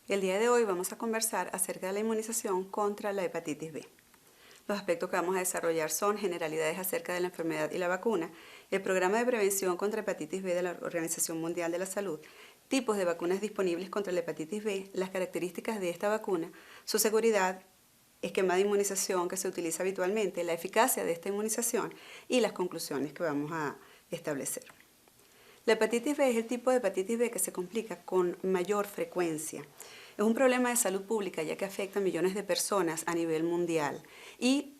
El día de hoy vamos a conversar acerca de la inmunización contra la hepatitis B. Los aspectos que vamos a desarrollar son generalidades acerca de la enfermedad y la vacuna, el programa de prevención contra hepatitis B de la Organización Mundial de la Salud, tipos de vacunas disponibles contra la hepatitis B, las características de esta vacuna, su seguridad, esquema de inmunización que se utiliza habitualmente, la eficacia de esta inmunización y las conclusiones que vamos a establecer. La hepatitis B es el tipo de hepatitis B que se complica con mayor frecuencia. Es un problema de salud pública ya que afecta a millones de personas a nivel mundial y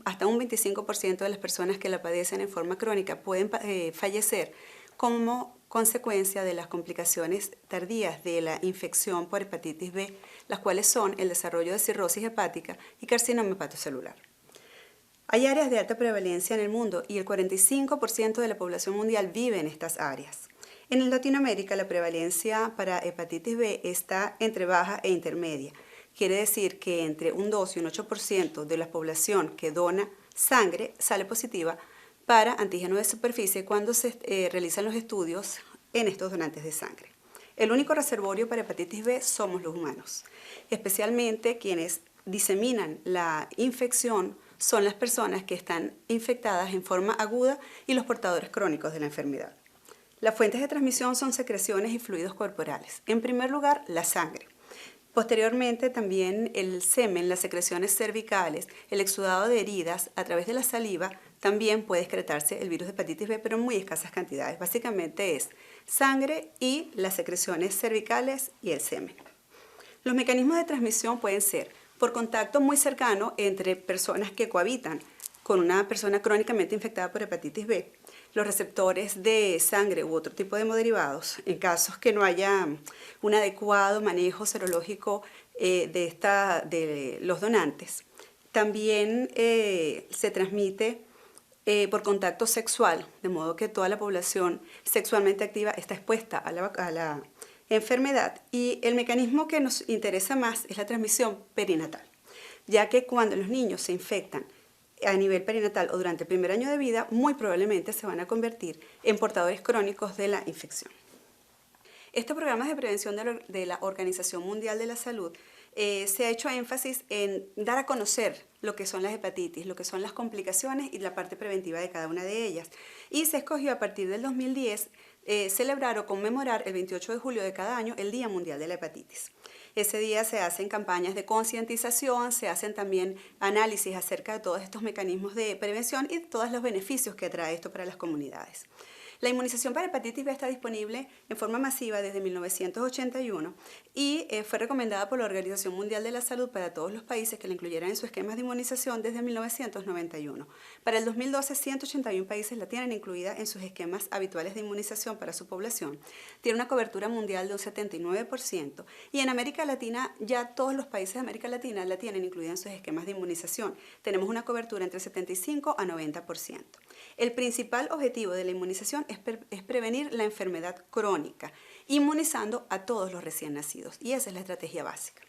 hasta un 25% de las personas que la padecen en forma crónica pueden fallecer como consecuencia de las complicaciones tardías de la infección por hepatitis B, las cuales son el desarrollo de cirrosis hepática y carcinoma hepatocelular. Hay áreas de alta prevalencia en el mundo y el 45% de la población mundial vive en estas áreas. En Latinoamérica la prevalencia para hepatitis B está entre baja e intermedia. Quiere decir que entre un 2 y un 8% de la población que dona sangre sale positiva para antígeno de superficie cuando se realizan los estudios en estos donantes de sangre. El único reservorio para hepatitis B somos los humanos, especialmente quienes diseminan la infección son las personas que están infectadas en forma aguda y los portadores crónicos de la enfermedad. Las fuentes de transmisión son secreciones y fluidos corporales. En primer lugar, la sangre. Posteriormente, también el semen, las secreciones cervicales, el exudado de heridas a través de la saliva, también puede excretarse el virus de hepatitis B, pero en muy escasas cantidades. Básicamente es sangre y las secreciones cervicales y el semen. Los mecanismos de transmisión pueden ser por contacto muy cercano entre personas que cohabitan con una persona crónicamente infectada por hepatitis B, los receptores de sangre u otro tipo de hemoderivados, en casos que no haya un adecuado manejo serológico de los donantes. También se transmite por contacto sexual, de modo que toda la población sexualmente activa está expuesta a la enfermedad, y el mecanismo que nos interesa más es la transmisión perinatal, ya que cuando los niños se infectan a nivel perinatal o durante el primer año de vida, muy probablemente se van a convertir en portadores crónicos de la infección. Estos programas de prevención de la Organización Mundial de la Salud se ha hecho énfasis en dar a conocer lo que son las hepatitis, lo que son las complicaciones y la parte preventiva de cada una de ellas. Y se escogió a partir del 2010 celebrar o conmemorar el 28 de julio de cada año el Día Mundial de la Hepatitis. Ese día se hacen campañas de concientización, se hacen también análisis acerca de todos estos mecanismos de prevención y de todos los beneficios que trae esto para las comunidades. La inmunización para hepatitis B está disponible en forma masiva desde 1981 y fue recomendada por la Organización Mundial de la Salud para todos los países que la incluyeran en sus esquemas de inmunización desde 1991. Para el 2012, 181 países la tienen incluida en sus esquemas habituales de inmunización para su población. Tiene una cobertura mundial de un 79% y en América Latina ya todos los países de América Latina la tienen incluida en sus esquemas de inmunización. Tenemos una cobertura entre 75 a 90%. El principal objetivo de la inmunización es prevenir la enfermedad crónica, inmunizando a todos los recién nacidos, y esa es la estrategia básica.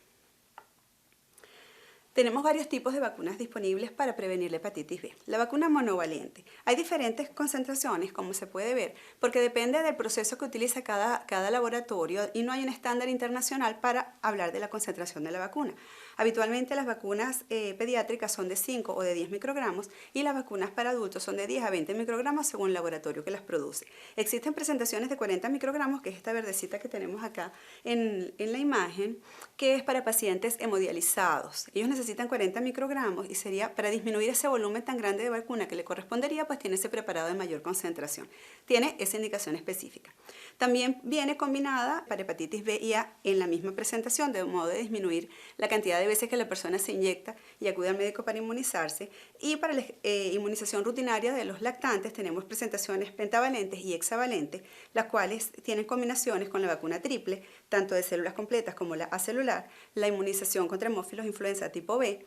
Tenemos varios tipos de vacunas disponibles para prevenir la hepatitis B. La vacuna monovalente. Hay diferentes concentraciones, como se puede ver, porque depende del proceso que utiliza cada laboratorio y no hay un estándar internacional para hablar de la concentración de la vacuna. Habitualmente las vacunas pediátricas son de 5 o de 10 microgramos y las vacunas para adultos son de 10 a 20 microgramos según el laboratorio que las produce. Existen presentaciones de 40 microgramos, que es esta verdecita que tenemos acá en la imagen, que es para pacientes hemodializados. Ellos necesitan 40 microgramos y sería para disminuir ese volumen tan grande de vacuna que le correspondería, pues tiene ese preparado de mayor concentración. Tiene esa indicación específica. También viene combinada para hepatitis B y A en la misma presentación, de modo de disminuir la cantidad de veces que la persona se inyecta y acude al médico para inmunizarse. Y para la inmunización rutinaria de los lactantes tenemos presentaciones pentavalentes y hexavalentes, las cuales tienen combinaciones con la vacuna triple, tanto de células completas como la acelular, la inmunización contra hemófilos influenza tipo B,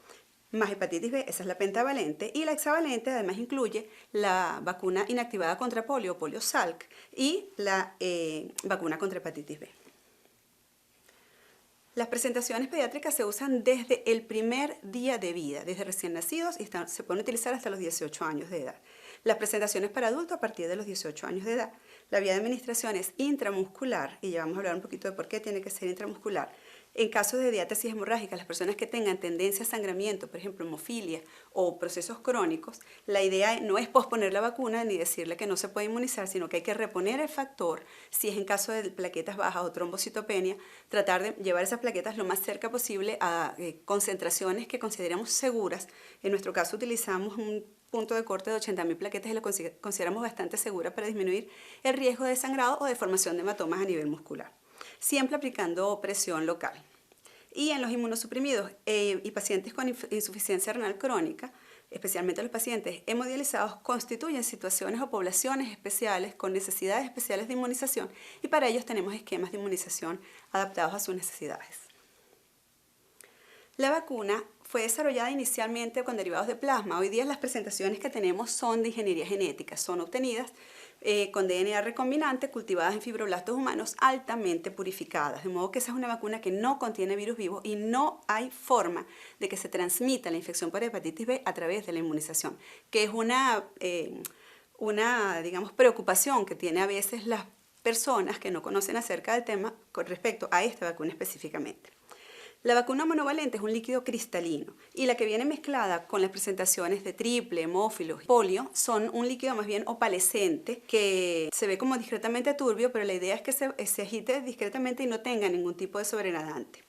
más hepatitis B, esa es la pentavalente, y la hexavalente además incluye la vacuna inactivada contra polio, polio-Salk, y la vacuna contra hepatitis B. Las presentaciones pediátricas se usan desde el primer día de vida, desde recién nacidos, y se pueden utilizar hasta los 18 años de edad. Las presentaciones para adultos a partir de los 18 años de edad. La vía de administración es intramuscular, y ya vamos a hablar un poquito de por qué tiene que ser intramuscular. En casos de diátesis hemorrágica, las personas que tengan tendencia a sangramiento, por ejemplo, hemofilia o procesos crónicos, la idea no es posponer la vacuna ni decirle que no se puede inmunizar, sino que hay que reponer el factor, si es en caso de plaquetas bajas o trombocitopenia, tratar de llevar esas plaquetas lo más cerca posible a concentraciones que consideramos seguras. En nuestro caso utilizamos un punto de corte de 80.000 plaquetas y lo consideramos bastante segura para disminuir el riesgo de sangrado o de formación de hematomas a nivel muscular, siempre aplicando presión local. Y en los inmunosuprimidos y pacientes con insuficiencia renal crónica, especialmente los pacientes hemodializados, constituyen situaciones o poblaciones especiales con necesidades especiales de inmunización, y para ellos tenemos esquemas de inmunización adaptados a sus necesidades. La vacuna fue desarrollada inicialmente con derivados de plasma. Hoy día las presentaciones que tenemos son de ingeniería genética, son obtenidas con DNA recombinante cultivadas en fibroblastos humanos altamente purificadas, de modo que esa es una vacuna que no contiene virus vivos y no hay forma de que se transmita la infección por hepatitis B a través de la inmunización, que es una digamos, preocupación que tiene a veces las personas que no conocen acerca del tema con respecto a esta vacuna específicamente. La vacuna monovalente es un líquido cristalino, y la que viene mezclada con las presentaciones de triple, hemófilos y polio son un líquido más bien opalescente que se ve como discretamente turbio, pero la idea es que se agite discretamente y no tenga ningún tipo de sobrenadante.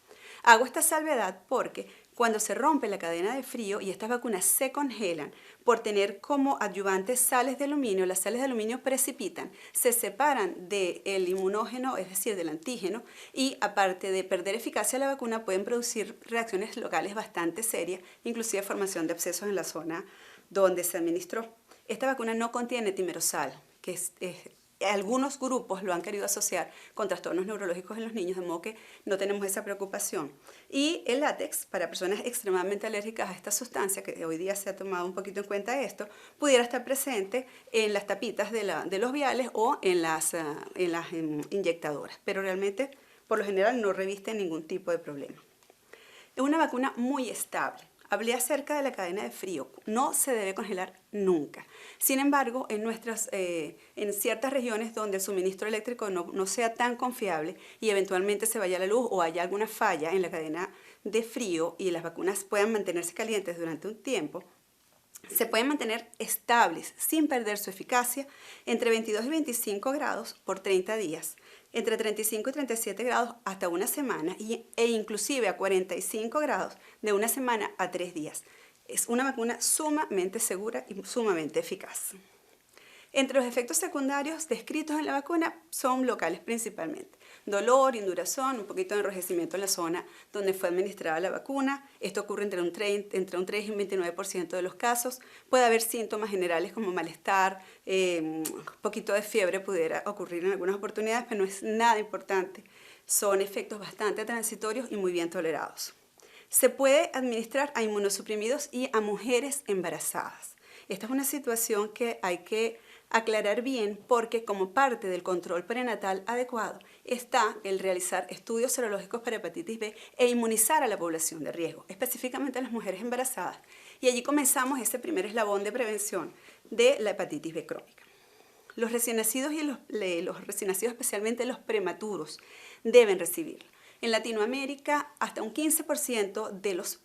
Hago esta salvedad porque cuando se rompe la cadena de frío y estas vacunas se congelan por tener como adyuvantes sales de aluminio, las sales de aluminio precipitan, se separan del inmunógeno, es decir, del antígeno, y aparte de perder eficacia la vacuna pueden producir reacciones locales bastante serias, inclusive formación de abscesos en la zona donde se administró. Esta vacuna no contiene timerosal, que algunos grupos lo han querido asociar con trastornos neurológicos en los niños, de modo que no tenemos esa preocupación. Y el látex, para personas extremadamente alérgicas a esta sustancia, que hoy día se ha tomado un poquito en cuenta esto, pudiera estar presente en las tapitas de los viales o en las inyectadoras, pero realmente, por lo general, no reviste ningún tipo de problema. Es una vacuna muy estable. Hablé acerca de la cadena de frío, no se debe congelar nunca. Sin embargo, en ciertas regiones donde el suministro eléctrico no sea tan confiable y eventualmente se vaya la luz o haya alguna falla en la cadena de frío y las vacunas puedan mantenerse calientes durante un tiempo, se pueden mantener estables sin perder su eficacia entre 22 y 25 grados por 30 días, entre 35 y 37 grados hasta una semana e inclusive a 45 grados de una semana a 3 días. Es una vacuna sumamente segura y sumamente eficaz. Entre los efectos secundarios descritos en la vacuna son locales principalmente. Dolor, induración, un poquito de enrojecimiento en la zona donde fue administrada la vacuna. Esto ocurre entre un 3 y un 29% de los casos. Puede haber síntomas generales como malestar, un poquito de fiebre pudiera ocurrir en algunas oportunidades, pero no es nada importante. Son efectos bastante transitorios y muy bien tolerados. Se puede administrar a inmunosuprimidos y a mujeres embarazadas. Esta es una situación que hay que aclarar bien porque como parte del control prenatal adecuado está el realizar estudios serológicos para hepatitis B e inmunizar a la población de riesgo, específicamente a las mujeres embarazadas. Y allí comenzamos ese primer eslabón de prevención de la hepatitis B crónica. Los recién nacidos y los recién nacidos, especialmente los prematuros, deben recibirla. En Latinoamérica, hasta un 15% de los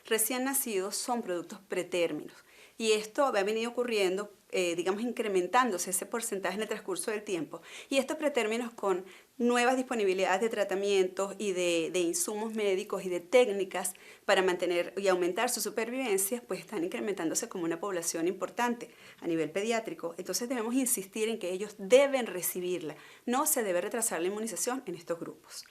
recién nacidos son productos pretérminos. Y esto ha venido ocurriendo, digamos, incrementándose ese porcentaje en el transcurso del tiempo. Y estos pretérminos con nuevas disponibilidades de tratamientos y de insumos médicos y de técnicas para mantener y aumentar su supervivencia, pues están incrementándose como una población importante a nivel pediátrico. Entonces debemos insistir en que ellos deben recibirla. No se debe retrasar la inmunización en estos grupos.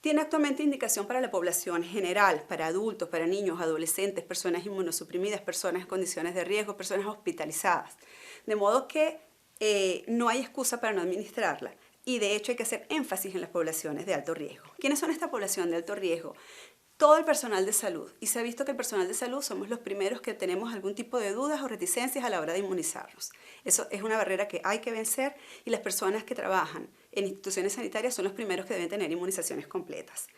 Tiene actualmente indicación para la población general, para adultos, para niños, adolescentes, personas inmunosuprimidas, personas en condiciones de riesgo, personas hospitalizadas. De modo que no hay excusa para no administrarla. Y de hecho hay que hacer énfasis en las poblaciones de alto riesgo. ¿Quiénes son esta población de alto riesgo? Todo el personal de salud. Y se ha visto que el personal de salud somos los primeros que tenemos algún tipo de dudas o reticencias a la hora de inmunizarnos. Eso es una barrera que hay que vencer y las personas que trabajan en instituciones sanitarias son los primeros que deben tener inmunizaciones completas.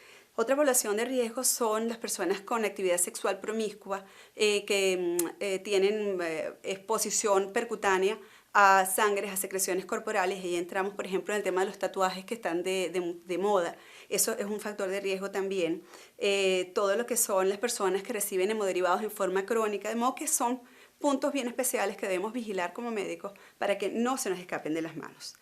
Otra población de riesgo son las personas con actividad sexual promiscua que tienen exposición percutánea a sangres, a secreciones corporales, y entramos, por ejemplo, en el tema de los tatuajes que están de moda. Eso es un factor de riesgo también. Todo lo que son las personas que reciben hemoderivados en forma crónica, de modo que son puntos bien especiales que debemos vigilar como médicos para que no se nos escapen de las manos.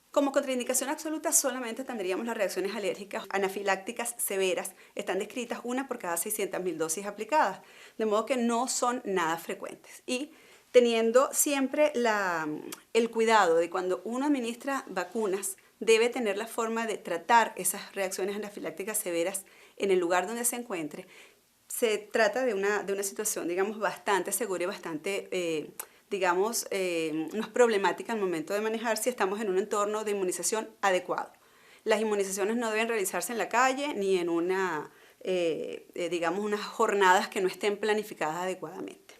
Como contraindicación absoluta solamente tendríamos las reacciones alérgicas anafilácticas severas. Están descritas una por cada 600.000 dosis aplicadas, de modo que no son nada frecuentes. Y teniendo siempre el cuidado de cuando uno administra vacunas, debe tener la forma de tratar esas reacciones anafilácticas severas en el lugar donde se encuentre. Se trata de una situación, digamos, bastante segura y bastante no es problemática al momento de manejar si estamos en un entorno de inmunización adecuado. Las inmunizaciones no deben realizarse en la calle ni en unas jornadas que no estén planificadas adecuadamente.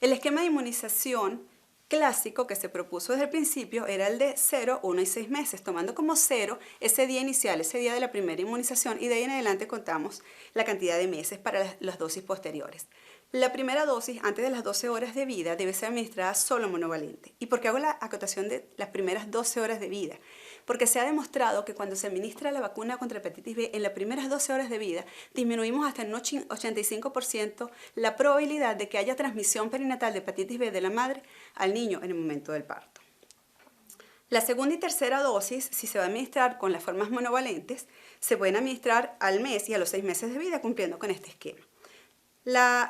El esquema de inmunización clásico que se propuso desde el principio era el de 0, 1 y 6 meses, tomando como 0 ese día inicial, ese día de la primera inmunización, y de ahí en adelante contamos la cantidad de meses para las dosis posteriores. La primera dosis, antes de las 12 horas de vida, debe ser administrada solo monovalente. ¿Y por qué hago la acotación de las primeras 12 horas de vida? Porque se ha demostrado que cuando se administra la vacuna contra hepatitis B en las primeras 12 horas de vida, disminuimos hasta en un 85% la probabilidad de que haya transmisión perinatal de hepatitis B de la madre al niño en el momento del parto. La segunda y tercera dosis, si se va a administrar con las formas monovalentes, se pueden administrar al mes y a los 6 meses de vida, cumpliendo con este esquema.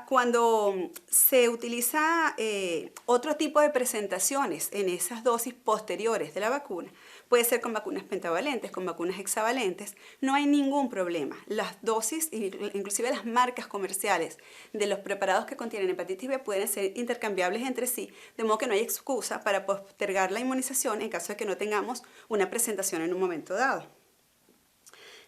Cuando se utiliza otro tipo de presentaciones en esas dosis posteriores de la vacuna, puede ser con vacunas pentavalentes, con vacunas hexavalentes, no hay ningún problema. Las dosis, inclusive las marcas comerciales de los preparados que contienen hepatitis B pueden ser intercambiables entre sí, de modo que no hay excusa para postergar la inmunización en caso de que no tengamos una presentación en un momento dado.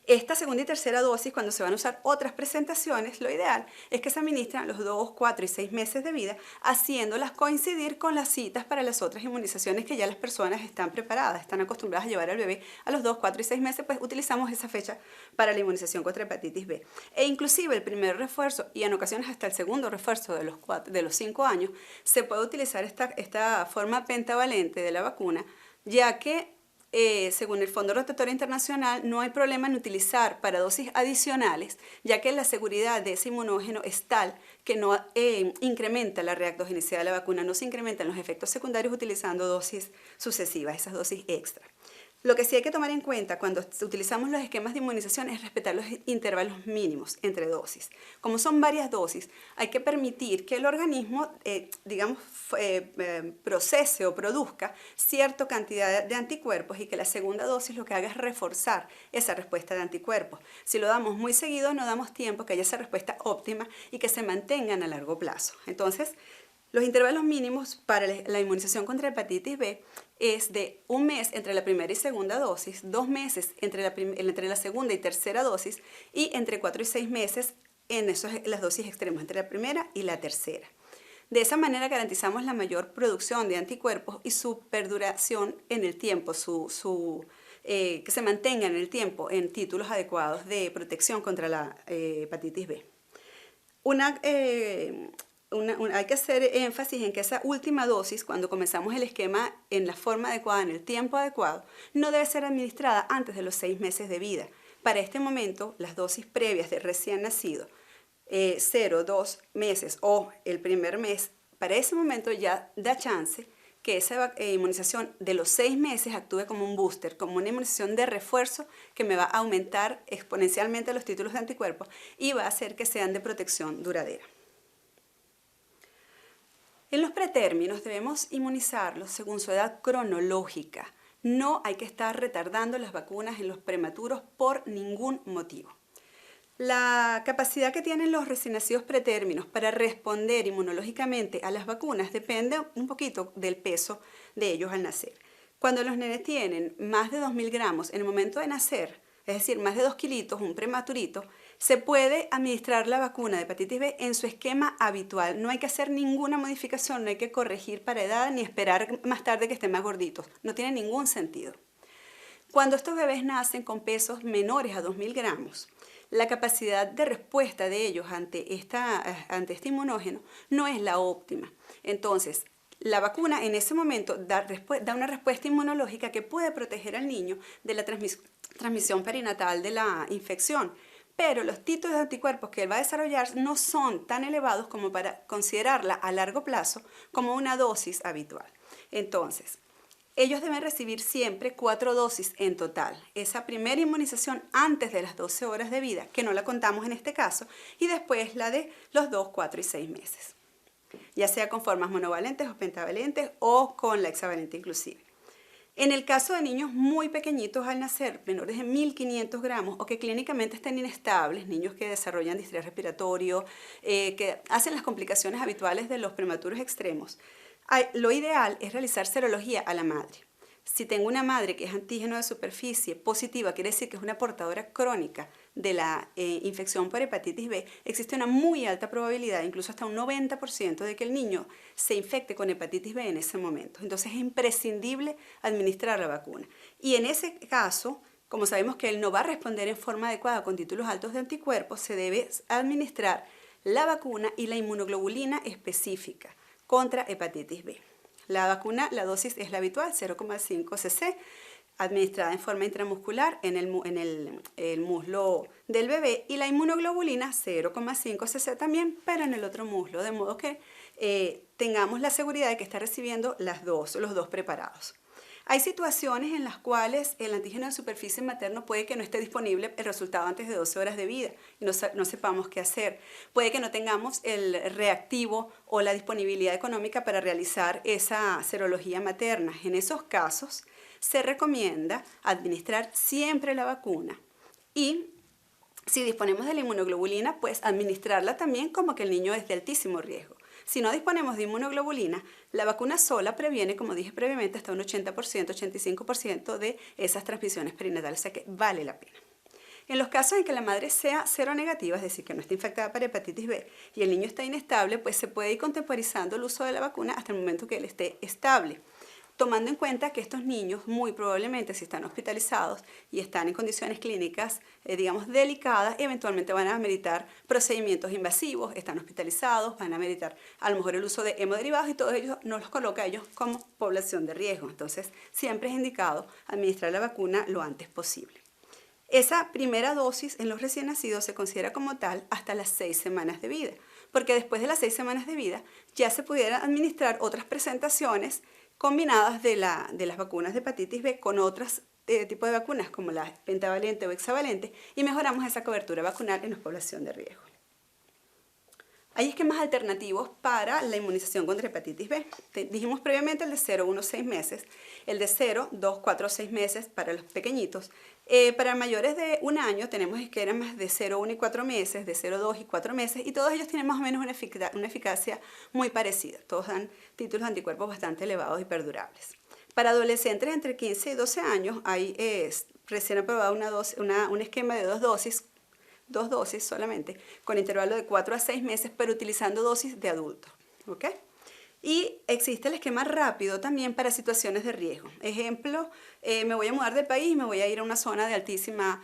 Esta segunda y tercera dosis, cuando se van a usar otras presentaciones, lo ideal es que se administran los 2, 4 y 6 meses de vida, haciéndolas coincidir con las citas para las otras inmunizaciones que ya las personas están preparadas, están acostumbradas a llevar al bebé a los 2, 4 y 6 meses, pues utilizamos esa fecha para la inmunización contra hepatitis B. E inclusive el primer refuerzo y en ocasiones hasta el segundo refuerzo de los 5 años, se puede utilizar esta forma pentavalente de la vacuna, ya que según el Fondo Rotatorio Internacional, no hay problema en utilizar para dosis adicionales, ya que la seguridad de ese inmunógeno es tal que no incrementa la reactogenicidad de la vacuna, no se incrementan los efectos secundarios utilizando dosis sucesivas, esas dosis extra. Lo que sí hay que tomar en cuenta cuando utilizamos los esquemas de inmunización es respetar los intervalos mínimos entre dosis. Como son varias dosis, hay que permitir que el organismo, procese o produzca cierta cantidad de anticuerpos y que la segunda dosis lo que haga es reforzar esa respuesta de anticuerpos. Si lo damos muy seguido, no damos tiempo que haya esa respuesta óptima y que se mantengan a largo plazo. Entonces, los intervalos mínimos para la inmunización contra hepatitis B es de 1 mes entre la primera y segunda dosis, 2 meses entre la segunda y tercera dosis y entre 4 y 6 meses en las dosis extremas, entre la primera y la tercera. De esa manera garantizamos la mayor producción de anticuerpos y su perduración en el tiempo, que se mantenga en el tiempo en títulos adecuados de protección contra la hepatitis B. Hay que hacer énfasis en que esa última dosis, cuando comenzamos el esquema en la forma adecuada, en el tiempo adecuado, no debe ser administrada antes de los 6 meses de vida. Para este momento, las dosis previas de recién nacido, 0, 2 meses o el primer mes, para ese momento ya da chance que esa inmunización de los 6 meses actúe como un booster, como una inmunización de refuerzo que me va a aumentar exponencialmente los títulos de anticuerpos y va a hacer que sean de protección duradera. En los pretérminos debemos inmunizarlos según su edad cronológica. No hay que estar retardando las vacunas en los prematuros por ningún motivo. La capacidad que tienen los recién nacidos pretérminos para responder inmunológicamente a las vacunas depende un poquito del peso de ellos al nacer. Cuando los nenes tienen más de 2.000 gramos en el momento de nacer, es decir, más de 2 kilitos, un prematurito, se puede administrar la vacuna de hepatitis B en su esquema habitual. No hay que hacer ninguna modificación, no hay que corregir para edad ni esperar más tarde que estén más gorditos. No tiene ningún sentido. Cuando estos bebés nacen con pesos menores a 2.000 gramos, la capacidad de respuesta de ellos ante este inmunógeno no es la óptima. Entonces, la vacuna en ese momento da una respuesta inmunológica que puede proteger al niño de la transmisión perinatal de la infección, pero los títulos de anticuerpos que él va a desarrollar no son tan elevados como para considerarla a largo plazo como una dosis habitual. Entonces, ellos deben recibir siempre 4 dosis en total. Esa primera inmunización antes de las 12 horas de vida, que no la contamos en este caso, y después la de los 2, 4 y 6 meses. Ya sea con formas monovalentes o pentavalentes o con la hexavalente inclusive. En el caso de niños muy pequeñitos al nacer, menores de 1.500 gramos o que clínicamente estén inestables, niños que desarrollan distrés respiratorio, que hacen las complicaciones habituales de los prematuros extremos, lo ideal es realizar serología a la madre. Si tengo una madre que es antígeno de superficie positiva, quiere decir que es una portadora crónica de la infección por hepatitis B, existe una muy alta probabilidad, incluso hasta un 90%, de que el niño se infecte con hepatitis B en ese momento. Entonces es imprescindible administrar la vacuna. Y en ese caso, como sabemos que él no va a responder en forma adecuada con títulos altos de anticuerpos, se debe administrar la vacuna y la inmunoglobulina específica contra hepatitis B. La vacuna, la dosis es la habitual, 0,5 cc, administrada en forma intramuscular en el muslo del bebé, y la inmunoglobulina 0,5 cc también, pero en el otro muslo, de modo que tengamos la seguridad de que está recibiendo los dos preparados. Hay situaciones en las cuales el antígeno de superficie materno puede que no esté disponible el resultado antes de 12 horas de vida y no sepamos qué hacer. Puede que no tengamos el reactivo o la disponibilidad económica para realizar esa serología materna. En esos casos se recomienda administrar siempre la vacuna y si disponemos de la inmunoglobulina, pues administrarla también como que el niño es de altísimo riesgo. Si no disponemos de inmunoglobulina, la vacuna sola previene, como dije previamente, hasta un 80%, 85% de esas transmisiones perinatales, o sea que vale la pena. En los casos en que la madre sea seronegativa, es decir, que no esté infectada por hepatitis B y el niño está inestable, pues se puede ir contemporizando el uso de la vacuna hasta el momento que él esté estable, tomando en cuenta que estos niños muy probablemente si están hospitalizados y están en condiciones clínicas, digamos, delicadas, eventualmente van a ameritar procedimientos invasivos, están hospitalizados, van a ameritar a lo mejor el uso de hemoderivados y todo ello nos los coloca a ellos como población de riesgo. Entonces, siempre es indicado administrar la vacuna lo antes posible. Esa primera dosis en los recién nacidos se considera como tal hasta las 6 semanas de vida, porque después de las 6 semanas de vida ya se pudieran administrar otras presentaciones combinadas de las vacunas de hepatitis B con otros tipos de vacunas como la pentavalente o hexavalente y mejoramos esa cobertura vacunal en la población de riesgo. Hay esquemas alternativos para la inmunización contra hepatitis B. Dijimos previamente el de 0, 1, 6 meses, el de 0, 2, 4, 6 meses para los pequeñitos. Para mayores de un año tenemos esquemas de 0, 1 y 4 meses, de 0, 2 y 4 meses, y todos ellos tienen más o menos una eficacia muy parecida. Todos dan títulos de anticuerpos bastante elevados y perdurables. Para adolescentes entre 15 y 12 años hay recién aprobado un esquema de 2 dosis solamente, con intervalo de 4 a 6 meses, pero utilizando dosis de adultos. ¿Okay? Y existe el esquema rápido también para situaciones de riesgo. Ejemplo, me voy a mudar de país, me voy a ir a una zona de altísima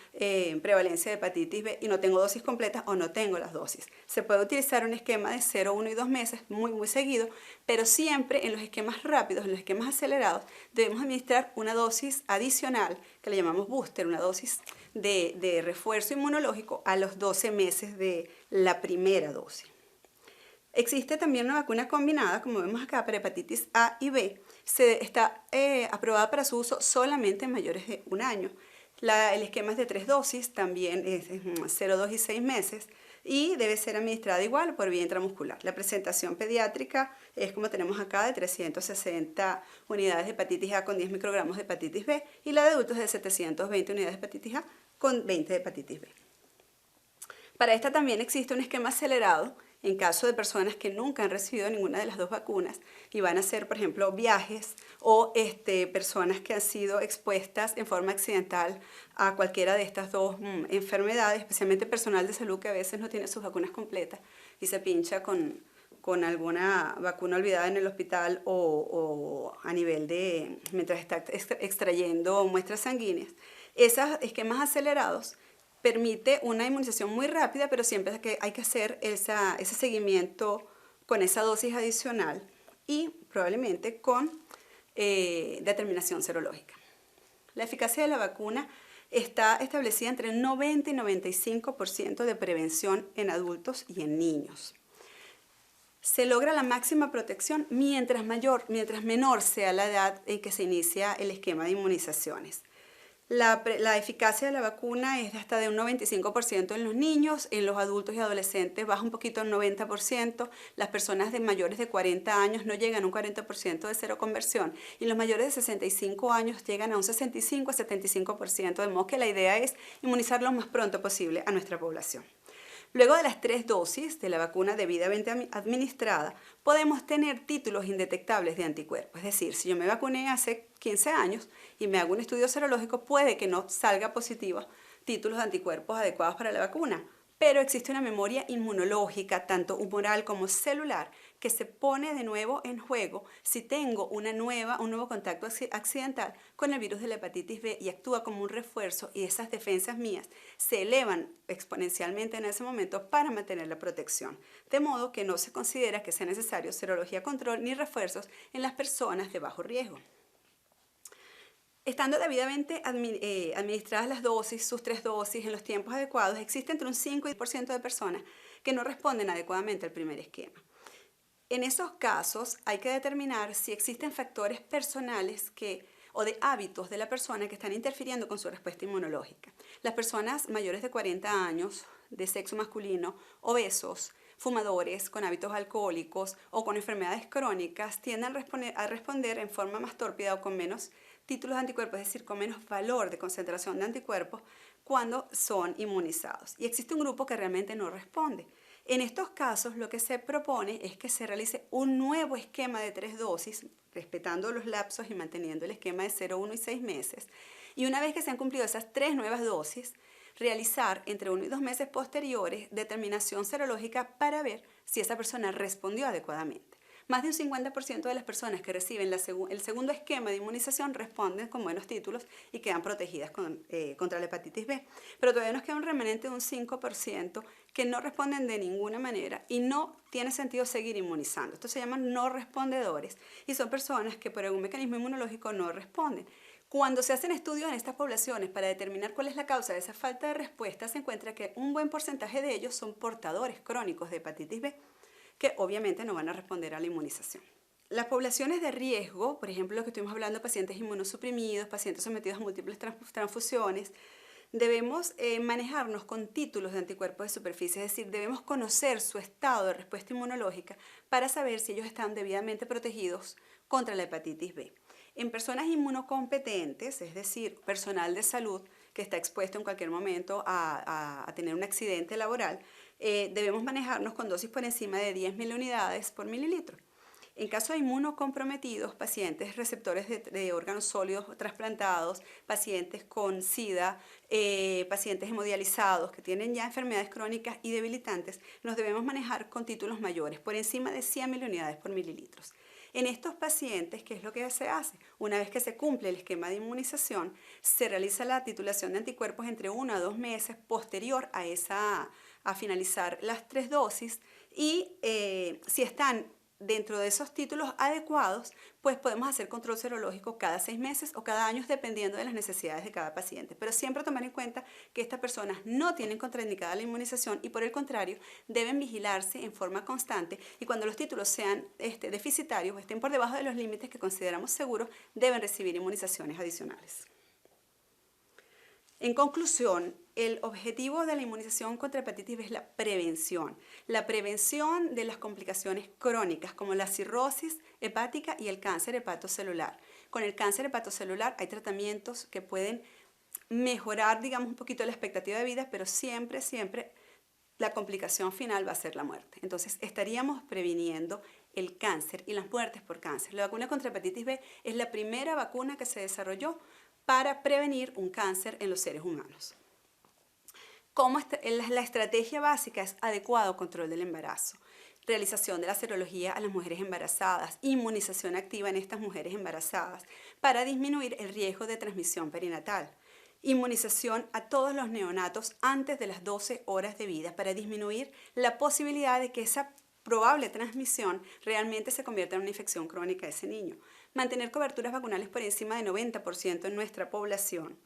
prevalencia de hepatitis B y no tengo dosis completas o no tengo las dosis. Se puede utilizar un esquema de 0, 1 y 2 meses muy seguido, pero siempre en los esquemas rápidos, en los esquemas acelerados, debemos administrar una dosis adicional que le llamamos booster, una dosis de refuerzo inmunológico a los 12 meses de la primera dosis. Existe también una vacuna combinada, como vemos acá, para hepatitis A y B. Está aprobada para su uso solamente en mayores de un año. El esquema es de 3 dosis, también es 0, 2 y 6 meses, y debe ser administrada igual por vía intramuscular. La presentación pediátrica es como tenemos acá, de 360 unidades de hepatitis A con 10 microgramos de hepatitis B, y la de adultos de 720 unidades de hepatitis A con 20 de hepatitis B. Para esta también existe un esquema acelerado en caso de personas que nunca han recibido ninguna de las dos vacunas y van a hacer, por ejemplo, viajes o personas que han sido expuestas en forma accidental a cualquiera de estas dos enfermedades, especialmente personal de salud que a veces no tiene sus vacunas completas y se pincha con con alguna vacuna olvidada en el hospital o a nivel de, mientras está extrayendo muestras sanguíneas, esos esquemas acelerados permite una inmunización muy rápida, pero siempre hay que hacer ese seguimiento con esa dosis adicional y probablemente con determinación serológica. La eficacia de la vacuna está establecida entre 90 y 95% de prevención en adultos y en niños. Se logra la máxima protección mientras menor sea la edad en que se inicia el esquema de inmunizaciones. La eficacia de la vacuna es hasta de un 95% en los niños, en los adultos y adolescentes baja un poquito al 90%, las personas de mayores de 40 años no llegan a un 40% de seroconversión y los mayores de 65 años llegan a un 65 a 75%, de modo que la idea es inmunizar lo más pronto posible a nuestra población. Luego de las 3 dosis de la vacuna debidamente administrada, podemos tener títulos indetectables de anticuerpos. Es decir, si yo me vacuné hace 15 años y me hago un estudio serológico, puede que no salga positivo títulos de anticuerpos adecuados para la vacuna. Pero existe una memoria inmunológica, tanto humoral como celular, que se pone de nuevo en juego si tengo un nuevo contacto accidental con el virus de la hepatitis B y actúa como un refuerzo y esas defensas mías se elevan exponencialmente en ese momento para mantener la protección. De modo que no se considera que sea necesario serología control ni refuerzos en las personas de bajo riesgo. Estando debidamente administradas las dosis, sus 3 dosis, en los tiempos adecuados, existe entre un 5 y 10% de personas que no responden adecuadamente al primer esquema. En esos casos hay que determinar si existen factores personales o de hábitos de la persona que están interfiriendo con su respuesta inmunológica. Las personas mayores de 40 años, de sexo masculino, obesos, fumadores, con hábitos alcohólicos o con enfermedades crónicas tienden a responder en forma más tórpida o con menos títulos de anticuerpos, es decir, con menos valor de concentración de anticuerpos cuando son inmunizados. Y existe un grupo que realmente no responde. En estos casos, lo que se propone es que se realice un nuevo esquema de 3 dosis, respetando los lapsos y manteniendo el esquema de 0, 1 y 6 meses. Y una vez que se han cumplido esas 3 nuevas dosis, realizar entre 1 y 2 meses posteriores determinación serológica para ver si esa persona respondió adecuadamente. Más de un 50% de las personas que reciben el segundo esquema de inmunización responden con buenos títulos y quedan protegidas contra la hepatitis B. Pero todavía nos queda un remanente de un 5% que no responden de ninguna manera y no tiene sentido seguir inmunizando. Estos se llaman no respondedores y son personas que por algún mecanismo inmunológico no responden. Cuando se hacen estudios en estas poblaciones para determinar cuál es la causa de esa falta de respuesta, se encuentra que un buen porcentaje de ellos son portadores crónicos de hepatitis B, que obviamente no van a responder a la inmunización. Las poblaciones de riesgo, por ejemplo, lo que estuvimos hablando, pacientes inmunosuprimidos, pacientes sometidos a múltiples transfusiones, debemos manejarnos con títulos de anticuerpos de superficie, es decir, debemos conocer su estado de respuesta inmunológica para saber si ellos están debidamente protegidos contra la hepatitis B. En personas inmunocompetentes, es decir, personal de salud que está expuesto en cualquier momento a tener un accidente laboral, debemos manejarnos con dosis por encima de 10.000 unidades por mililitro. En caso de inmunocomprometidos, pacientes receptores de órganos sólidos trasplantados, pacientes con SIDA, pacientes hemodializados que tienen ya enfermedades crónicas y debilitantes, nos debemos manejar con títulos mayores, por encima de 100.000 unidades por mililitros. En estos pacientes, ¿qué es lo que se hace? Una vez que se cumple el esquema de inmunización, se realiza la titulación de anticuerpos entre 1 a 2 meses posterior a finalizar las 3 dosis y si están dentro de esos títulos adecuados, pues podemos hacer control serológico cada 6 meses o cada año dependiendo de las necesidades de cada paciente. Pero siempre tomar en cuenta que estas personas no tienen contraindicada la inmunización y por el contrario deben vigilarse en forma constante y cuando los títulos sean deficitarios o estén por debajo de los límites que consideramos seguros, deben recibir inmunizaciones adicionales. En conclusión, el objetivo de la inmunización contra hepatitis B es la prevención de las complicaciones crónicas como la cirrosis hepática y el cáncer hepatocelular. Con el cáncer hepatocelular hay tratamientos que pueden mejorar, digamos, un poquito la expectativa de vida, pero siempre la complicación final va a ser la muerte. Entonces, estaríamos previniendo el cáncer y las muertes por cáncer. La vacuna contra hepatitis B es la primera vacuna que se desarrolló para prevenir un cáncer en los seres humanos. La estrategia básica es adecuado control del embarazo. realización de la serología a las mujeres embarazadas, inmunización activa en estas mujeres embarazadas para disminuir el riesgo de transmisión perinatal, inmunización a todos los neonatos antes de las 12 horas de vida para disminuir la posibilidad de que esa probable transmisión realmente se convierta en una infección crónica de ese niño. Mantener coberturas vacunales por encima de 90% en nuestra población.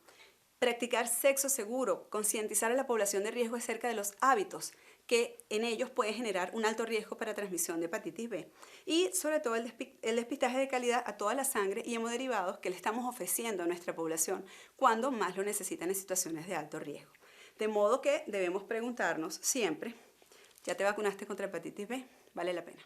Practicar sexo seguro, concientizar a la población de riesgo acerca de los hábitos que en ellos puede generar un alto riesgo para transmisión de hepatitis B. Y sobre todo el despistaje de calidad a toda la sangre y hemoderivados que le estamos ofreciendo a nuestra población cuando más lo necesitan en situaciones de alto riesgo. De modo que debemos preguntarnos siempre, ¿ya te vacunaste contra hepatitis B? Vale la pena.